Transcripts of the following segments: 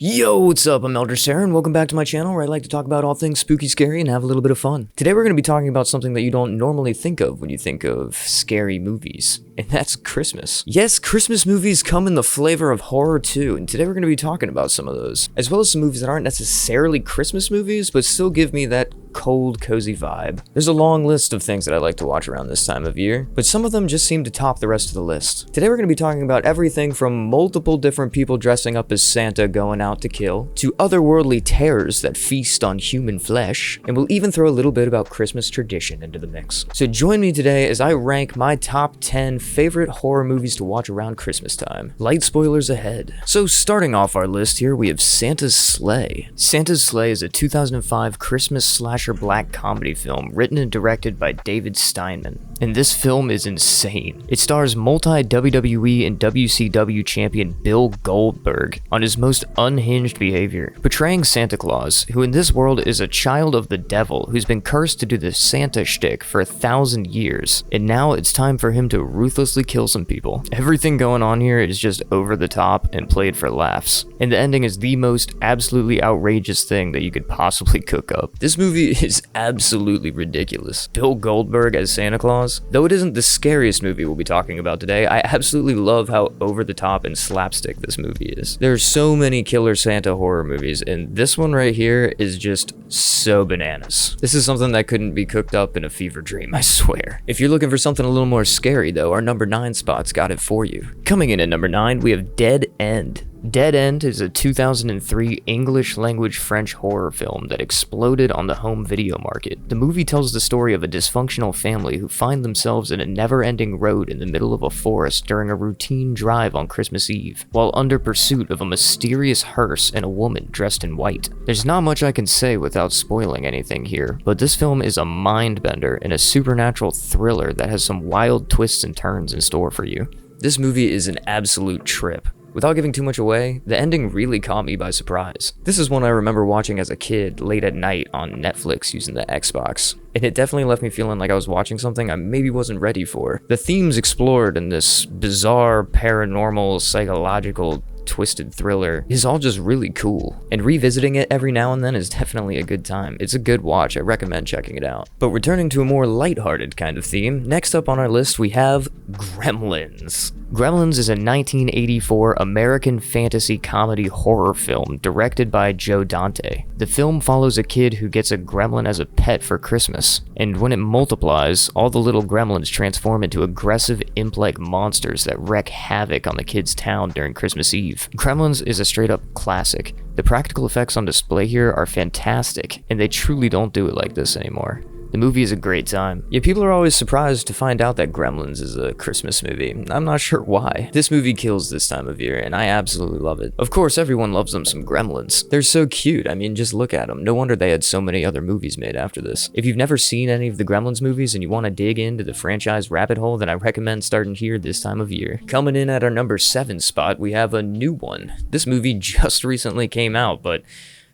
Yo, what's up? I'm Elder Sarah, and welcome back to my channel where I like to talk about all things spooky, scary, and have a little bit of fun. Today we're going to be talking about something that you don't normally think of when you think of scary movies, and that's Christmas. Yes, Christmas movies come in the flavor of horror too, and today we're going to be talking about some of those, as well as some movies that aren't necessarily Christmas movies, but still give me that cold, cozy vibe. There's a long list of things that I like to watch around this time of year, but some of them just seem to top the rest of the list. Today we're going to be talking about everything from multiple different people dressing up as Santa going out to kill, to otherworldly terrors that feast on human flesh, and we'll even throw a little bit about Christmas tradition into the mix. So join me today as I rank my top 10 favorite horror movies to watch around Christmas time. Light spoilers ahead. So starting off our list here, we have Santa's Sleigh. Santa's Sleigh is a 2005 Christmas slasher black comedy film written and directed by David Steinman. And this film is insane. It stars multi-WWE and WCW champion Bill Goldberg on his most unhinged behavior, portraying Santa Claus, who in this world is a child of the devil who's been cursed to do the Santa shtick for 1,000 years, and now it's time for him to ruthlessly kill some people. Everything going on here is just over the top and played for laughs, and the ending is the most absolutely outrageous thing that you could possibly cook up. This movie is absolutely ridiculous. Bill Goldberg as Santa Claus, though it isn't the scariest movie we'll be talking about today, I absolutely love how over the top and slapstick this movie is. There are so many killer Santa horror movies, and this one right here is just so bananas. This is something that couldn't be cooked up in a fever dream, I swear. If you're looking for something a little more scary though, our number 9 spot's got it for you. Coming in at number 9, we have Dead End. Dead End is a 2003 English-language French horror film that exploded on the home video market. The movie tells the story of a dysfunctional family who find themselves in a never-ending road in the middle of a forest during a routine drive on Christmas Eve, while under pursuit of a mysterious hearse and a woman dressed in white. There's not much I can say without spoiling anything here, but this film is a mind-bender and a supernatural thriller that has some wild twists and turns in store for you. This movie is an absolute trip. Without giving too much away, the ending really caught me by surprise. This is one I remember watching as a kid late at night on Netflix using the Xbox, and it definitely left me feeling like I was watching something I maybe wasn't ready for. The themes explored in this bizarre, paranormal, psychological, twisted thriller is all just really cool, and revisiting it every now and then is definitely a good time. It's a good watch, I recommend checking it out. But returning to a more lighthearted kind of theme, next up on our list we have Gremlins. Gremlins is a 1984 American fantasy comedy horror film directed by Joe Dante. The film follows a kid who gets a gremlin as a pet for Christmas, and when it multiplies, all the little gremlins transform into aggressive imp-like monsters that wreak havoc on the kid's town during Christmas Eve. Gremlins is a straight-up classic. The practical effects on display here are fantastic, and they truly don't do it like this anymore. The movie is a great time. Yet people are always surprised to find out that Gremlins is a Christmas movie. I'm not sure why. This movie kills this time of year, and I absolutely love it. Of course, everyone loves them some Gremlins. They're so cute. I mean, just look at them. No wonder they had so many other movies made after this. If you've never seen any of the Gremlins movies and you want to dig into the franchise rabbit hole, then I recommend starting here this time of year. Coming in at our number 7 spot, we have a new one. This movie just recently came out, but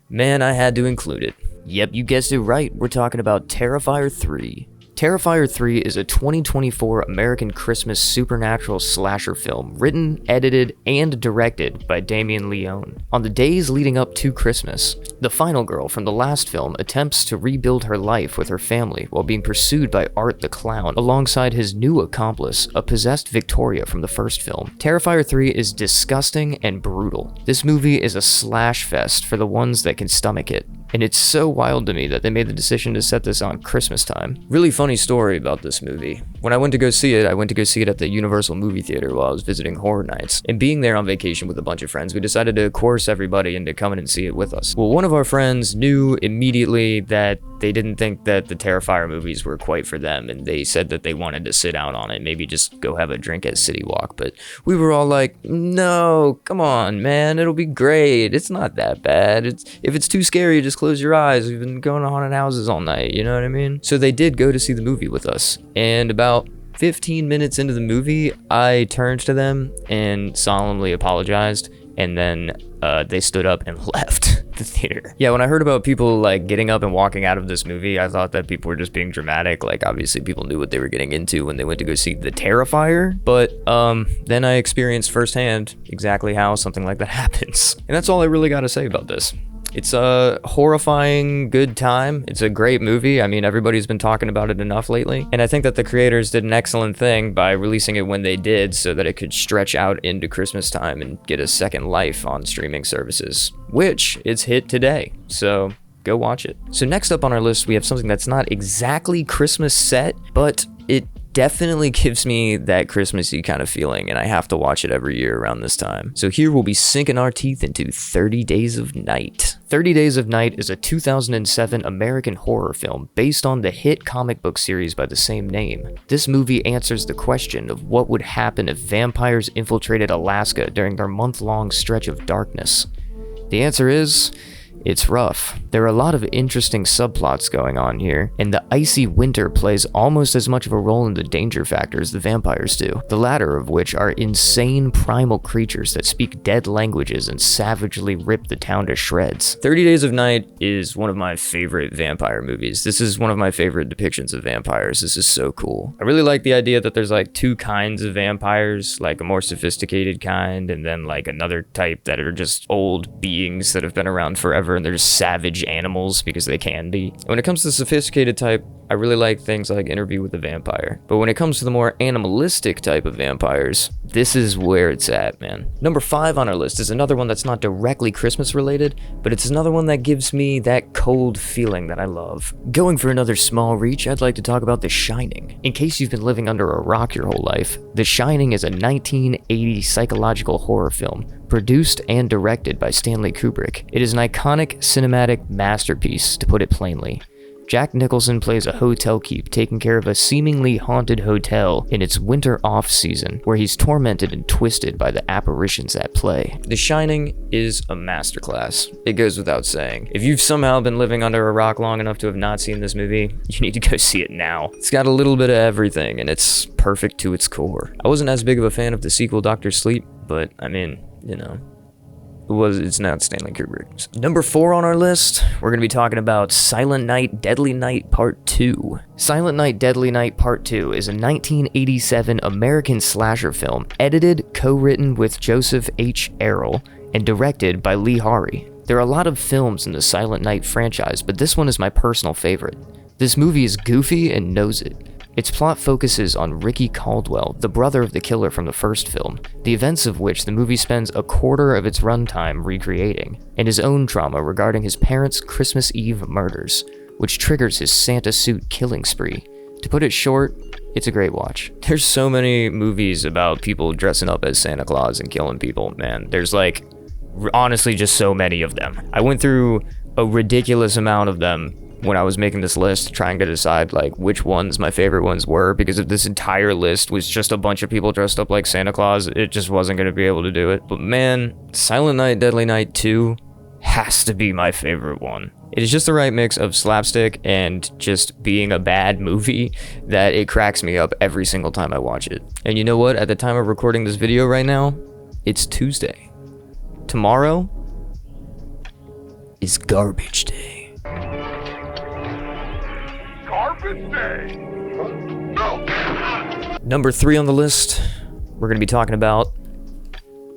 man, I had to include it. Yep, you guessed it right, we're talking about Terrifier 3. Terrifier 3 is a 2024 American Christmas supernatural slasher film written, edited, and directed by Damien Leone. On the days leading up to Christmas, the final girl from the last film attempts to rebuild her life with her family while being pursued by Art the Clown alongside his new accomplice, a possessed Victoria from the first film. Terrifier 3 is disgusting and brutal. This movie is a slash fest for the ones that can stomach it. And it's so wild to me that they made the decision to set this on Christmas time. Really funny story about this movie. When I went to go see it, I went to go see it at the Universal movie theater while I was visiting Horror Nights. And being there on vacation with a bunch of friends, we decided to coerce everybody into coming and see it with us. Well, one of our friends knew immediately that they didn't think that the Terrifier movies were quite for them, and they said that they wanted to sit out on it, maybe just go have a drink at City Walk. But we were all like, no, come on, man, it'll be great. It's not that bad. If it's too scary, just close your eyes. We've been going to haunted houses all night, you know what I mean? So they did go to see the movie with us, and about 15 minutes into the movie, I turned to them and solemnly apologized, and then they stood up and left the theater. Yeah, when I heard about people like getting up and walking out of this movie, I thought that people were just being dramatic. Like, obviously people knew what they were getting into when they went to go see the Terrifier, but then I experienced firsthand exactly how something like that happens. And that's all I really got to say about this. It's a horrifying good time. It's a great movie. I mean, everybody's been talking about it enough lately. And I think that the creators did an excellent thing by releasing it when they did so that it could stretch out into Christmas time and get a second life on streaming services, which it's hit today. So go watch it. So next up on our list, we have something that's not exactly Christmas set, but it definitely gives me that Christmassy kind of feeling, and I have to watch it every year around this time. So here we'll be sinking our teeth into 30 Days of Night. 30 Days of Night is a 2007 American horror film based on the hit comic book series by the same name. This movie answers the question of what would happen if vampires infiltrated Alaska during their month-long stretch of darkness. The answer is, it's rough. There are a lot of interesting subplots going on here, and the icy winter plays almost as much of a role in the danger factor as the vampires do, the latter of which are insane primal creatures that speak dead languages and savagely rip the town to shreds. 30 Days of Night is one of my favorite vampire movies. This is one of my favorite depictions of vampires. This is so cool. I really like the idea that there's like two kinds of vampires, like a more sophisticated kind, and then like another type that are just old beings that have been around forever, and they're just savage animals because they can be. When it comes to the sophisticated type, I really like things like Interview with the Vampire. But when it comes to the more animalistic type of vampires, this is where it's at, man. Number 5 on our list is another one that's not directly Christmas related, but it's another one that gives me that cold feeling that I love. Going for another small reach, I'd like to talk about The Shining. In case you've been living under a rock your whole life, The Shining is a 1980 psychological horror film produced and directed by Stanley Kubrick. It is an iconic cinematic masterpiece, to put it plainly. Jack Nicholson plays a hotel keep taking care of a seemingly haunted hotel in its winter off-season, where he's tormented and twisted by the apparitions at play. The Shining is a masterclass. It goes without saying. If you've somehow been living under a rock long enough to have not seen this movie, you need to go see it now. It's got a little bit of everything, and it's perfect to its core. I wasn't as big of a fan of the sequel Dr. Sleep, but I mean, you know, it's not Stanley Kubrick. Number 4 on our list, we're going to be talking about Silent Night, Deadly Night Part 2. Silent Night, Deadly Night Part 2 is a 1987 American slasher film edited, co-written with Joseph H. Errol, and directed by Lee Hari. There are a lot of films in the Silent Night franchise, but this one is my personal favorite. This movie is goofy and knows it. Its plot focuses on Ricky Caldwell, the brother of the killer from the first film, the events of which the movie spends a quarter of its runtime recreating, and his own trauma regarding his parents' Christmas Eve murders, which triggers his Santa suit killing spree. To put it short, it's a great watch. There's so many movies about people dressing up as Santa Claus and killing people, man. There's like, honestly, just so many of them. I went through a ridiculous amount of them when I was making this list, trying to decide like which ones my favorite ones were, because if this entire list was just a bunch of people dressed up like Santa Claus, it just wasn't going to be able to do it. But man, Silent Night, Deadly Night 2 has to be my favorite one. It is just the right mix of slapstick and just being a bad movie that it cracks me up every single time I watch it. And you know what? At the time of recording this video right now, it's Tuesday. Tomorrow is Garbage Day. Day. No. Number 3 on the list, we're going to be talking about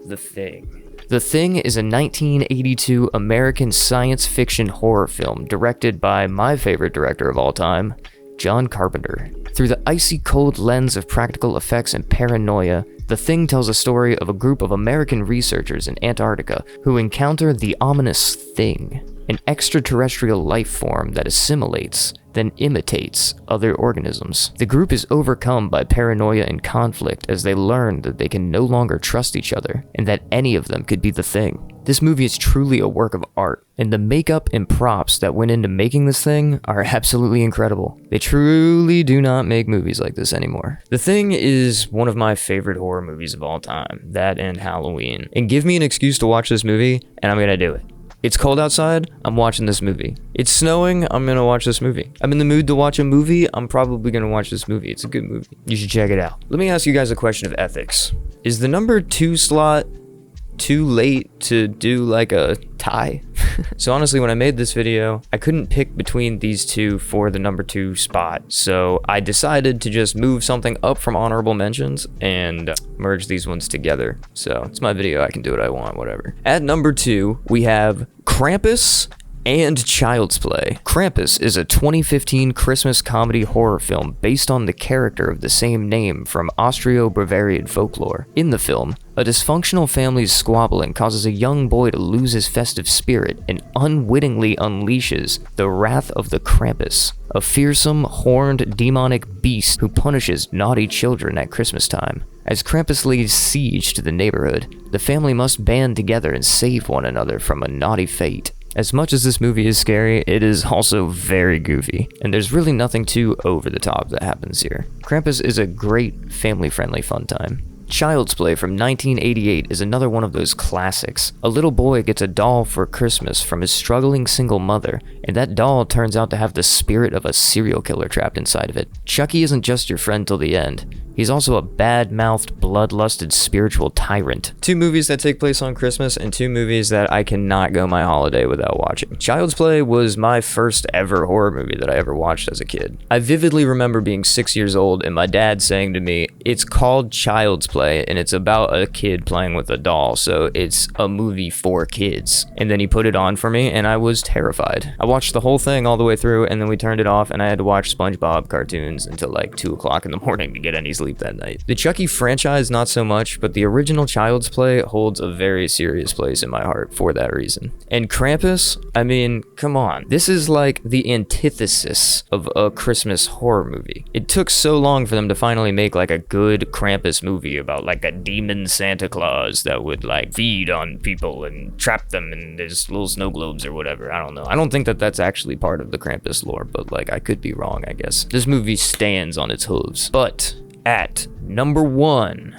The Thing. The Thing is a 1982 American science fiction horror film directed by my favorite director of all time, John Carpenter. Through the icy cold lens of practical effects and paranoia, The Thing tells a story of a group of American researchers in Antarctica who encounter the ominous Thing, an extraterrestrial life form that assimilates, then imitates other organisms. The group is overcome by paranoia and conflict as they learn that they can no longer trust each other, and that any of them could be the Thing. This movie is truly a work of art, and the makeup and props that went into making this thing are absolutely incredible. They truly do not make movies like this anymore. The Thing is one of my favorite horror movies of all time, that and Halloween. And give me an excuse to watch this movie, and I'm gonna do it. It's cold outside, I'm watching this movie. It's snowing, I'm gonna watch this movie. I'm in the mood to watch a movie, I'm probably gonna watch this movie. It's a good movie. You should check it out. Let me ask you guys a question of ethics. Is the number 2 slot too late to do like a tie. So honestly, when I made this video, I couldn't pick between these two for the number 2 spot. So I decided to just move something up from honorable mentions and merge these ones together. So it's my video, I can do what I want, whatever. At number 2, we have Krampus and Child's Play. Krampus is a 2015 Christmas comedy horror film based on the character of the same name from Austro-Bavarian folklore. In the film, a dysfunctional family's squabbling causes a young boy to lose his festive spirit and unwittingly unleashes the wrath of the Krampus, a fearsome, horned, demonic beast who punishes naughty children at Christmas time. As Krampus lays siege to the neighborhood, the family must band together and save one another from a naughty fate. As much as this movie is scary, it is also very goofy, and there's really nothing too over the top that happens here. Krampus is a great family-friendly fun time. Child's Play from 1988 is another one of those classics. A little boy gets a doll for Christmas from his struggling single mother, and that doll turns out to have the spirit of a serial killer trapped inside of it. Chucky isn't just your friend till the end. He's also a bad-mouthed, bloodlusted spiritual tyrant. 2 movies that take place on Christmas and 2 movies that I cannot go my holiday without watching. Child's Play was my first ever horror movie that I ever watched as a kid. I vividly remember being 6 years old and my dad saying to me, "It's called Child's Play and it's about a kid playing with a doll, so it's a movie for kids." And then he put it on for me and I was terrified. I watched the whole thing all the way through and then we turned it off and I had to watch SpongeBob cartoons until like 2 o'clock in the morning to get any sleep that night. The Chucky franchise, not so much, but the original Child's Play holds a very serious place in my heart for that reason. And Krampus, I mean, come on. This is like the antithesis of a Christmas horror movie. It took so long for them to finally make like a good Krampus movie about like a demon Santa Claus that would like feed on people and trap them in his little snow globes or whatever. I don't know. I don't think that that's actually part of the Krampus lore, but like I could be wrong, I guess. This movie stands on its hooves. But at number 1,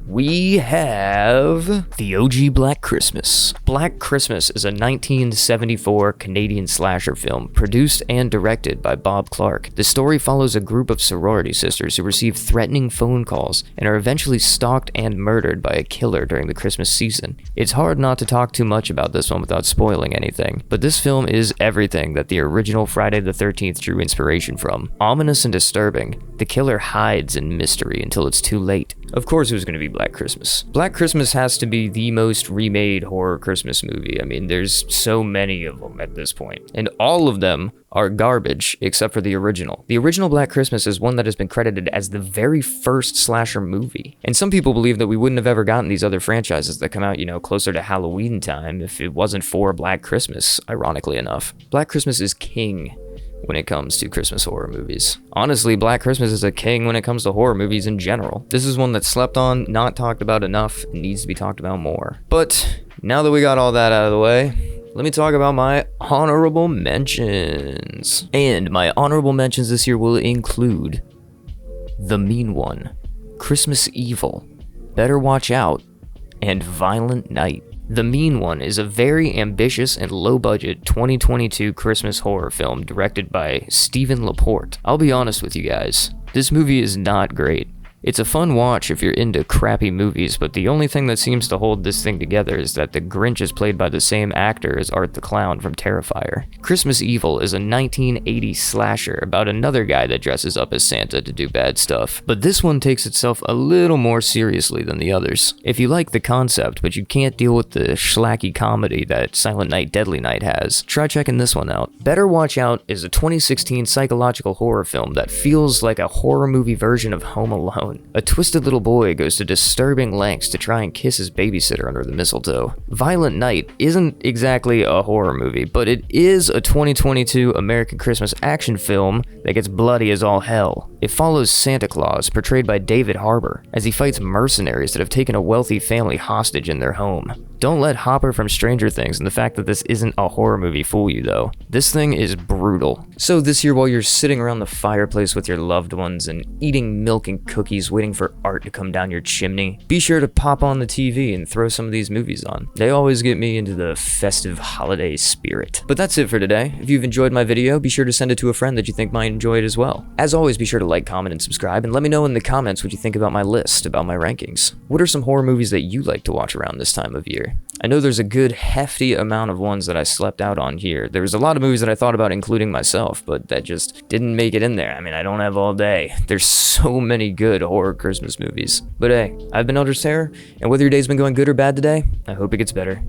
we have the OG Black Christmas. Black Christmas is a 1974 Canadian slasher film produced and directed by Bob Clark. The story follows a group of sorority sisters who receive threatening phone calls and are eventually stalked and murdered by a killer during the Christmas season. It's hard not to talk too much about this one without spoiling anything, but this film is everything that the original Friday the 13th drew inspiration from. Ominous and disturbing, the killer hides in mystery until it's too late. Of course it was going to be Black Christmas. Black Christmas has to be the most remade horror Christmas movie. I mean, there's so many of them at this point. And all of them are garbage, except for the original. The original Black Christmas is one that has been credited as the very first slasher movie. And some people believe that we wouldn't have ever gotten these other franchises that come out, you know, closer to Halloween time if it wasn't for Black Christmas, ironically enough. Black Christmas is king when it comes to Christmas horror movies. Honestly, Black Christmas is a king when it comes to horror movies in general. This is one that's slept on, not talked about enough, and needs to be talked about more. But now that we got all that out of the way, let me talk about my honorable mentions. And my honorable mentions this year will include The Mean One, Christmas Evil, Better Watch Out, and Violent Night. The Mean One is a very ambitious and low-budget 2022 Christmas horror film directed by Stephen Laporte. I'll be honest with you guys, this movie is not great. It's a fun watch if you're into crappy movies, but the only thing that seems to hold this thing together is that the Grinch is played by the same actor as Art the Clown from Terrifier. Christmas Evil is a 1980s slasher about another guy that dresses up as Santa to do bad stuff, but this one takes itself a little more seriously than the others. If you like the concept, but you can't deal with the schlacky comedy that Silent Night Deadly Night has, try checking this one out. Better Watch Out is a 2016 psychological horror film that feels like a horror movie version of Home Alone. A twisted little boy goes to disturbing lengths to try and kiss his babysitter under the mistletoe. Violent Night isn't exactly a horror movie, but it is a 2022 American Christmas action film that gets bloody as all hell. It follows Santa Claus, portrayed by David Harbour, as he fights mercenaries that have taken a wealthy family hostage in their home. Don't let Hopper from Stranger Things and the fact that this isn't a horror movie fool you though. This thing is brutal. So this year while you're sitting around the fireplace with your loved ones and eating milk and cookies waiting for art to come down your chimney, be sure to pop on the TV and throw some of these movies on. They always get me into the festive holiday spirit. But that's it for today. If you've enjoyed my video, be sure to send it to a friend that you think might enjoy it as well. As always, be sure to like, comment, and subscribe, and let me know in the comments what you think about my list, about my rankings. What are some horror movies that you like to watch around this time of year? I know there's a good hefty amount of ones that I slept out on here. There was a lot of movies that I thought about including myself, but that just didn't make it in there. I mean, I don't have all day. There's so many good horror Christmas movies. But hey, I've been Elder Terror, and whether your day's been going good or bad today, I hope it gets better.